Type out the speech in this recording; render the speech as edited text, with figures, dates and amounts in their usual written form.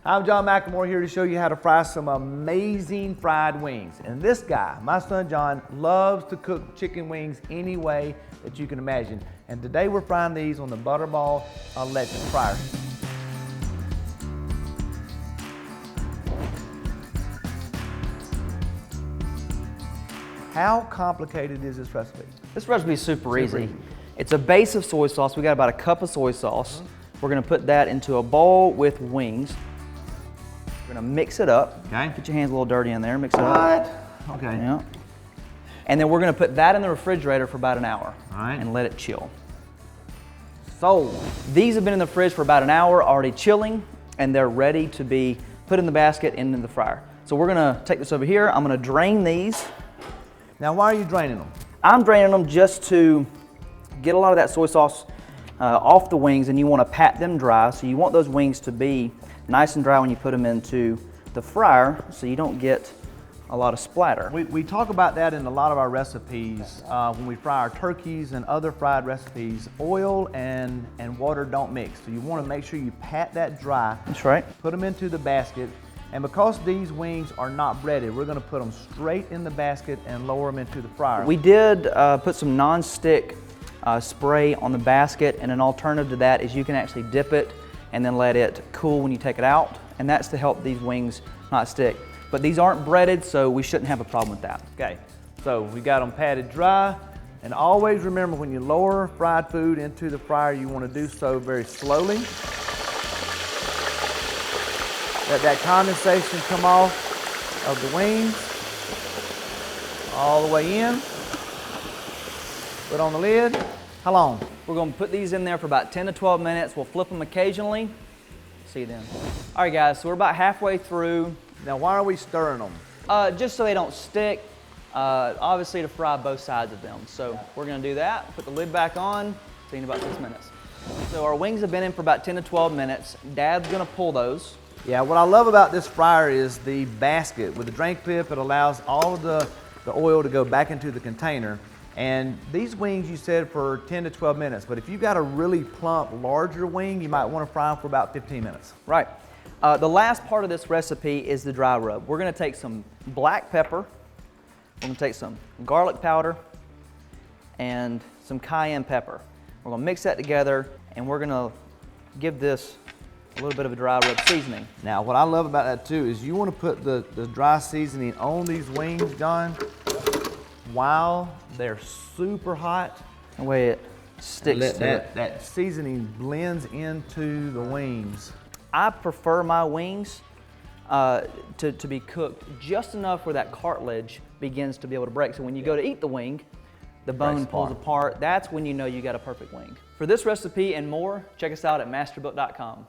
I'm John McLemore here to show you how to fry some amazing fried wings. And this guy, my son John, loves to cook chicken wings any way that you can imagine. And today we're frying these on the Butterball electric fryer. How complicated is this recipe? This recipe is super easy. It's a base of soy sauce. We got about a cup of soy sauce. We're gonna put that into a bowl with wings. We're gonna mix it up. Okay. Get your hands a little dirty in there, mix it up. What? Okay. Yeah. And then we're gonna put that in the refrigerator for about an hour. All right. And let it chill. So, These have been in the fridge for about an hour, already chilling, and they're ready to be put in the basket and in the fryer. So we're gonna take this over here. I'm gonna drain these. now why are you draining them? I'm draining them just to get a lot of that soy sauce off the wings, and you want to pat them dry. So you want those wings to be nice and dry when you put them into the fryer, so you don't get a lot of splatter. We talk about that in a lot of our recipes when we fry our turkeys and other fried recipes. Oil and water don't mix. So you want to make sure you pat that dry. That's right. Put them into the basket. And because these wings are not breaded, we're going to put them straight in the basket and lower them into the fryer. We did put some non-stick spray on the basket, and an alternative to that is you can actually dip it and then let it cool when you take it out, and that's to help these wings not stick. But these aren't breaded, so we shouldn't have a problem with that. Okay, so we got them patted dry, and always remember when you lower fried food into the fryer, you want to do so very slowly. Let that condensation come off of the wings all the way in. Put on the lid. How long? We're going to put these in there for about 10 to 12 minutes. We'll flip them occasionally. See you then. All right, guys, so we're about halfway through. Now, why are we stirring them? Just so they don't stick, obviously to fry both sides of them. So we're going to do that. Put the lid back on. See you in about 6 minutes. So our wings have been in for about 10 to 12 minutes. Dad's going to pull those. Yeah, what I love about this fryer is the basket. With the drain clip, it allows all of the oil to go back into the container. And these wings you said for 10 to 12 minutes, but if you've got a really plump, larger wing, you might want to fry them for about 15 minutes. Right. The last part of this recipe is the dry rub. We're going to take some black pepper, we're going to take some garlic powder, and some cayenne pepper. We're going to mix that together, and we're going to give this a little bit of a dry rub seasoning. Now, what I love about that too is you want to put the dry seasoning on these wings, John, while they're super hot. The way it sticks to it. That seasoning blends into the wings. I prefer my wings to be cooked just enough where that cartilage begins to be able to break. So when you go to eat the wing, the bone pulls apart. That's when you know you got a perfect wing. For this recipe and more, check us out at Masterbuilt.com.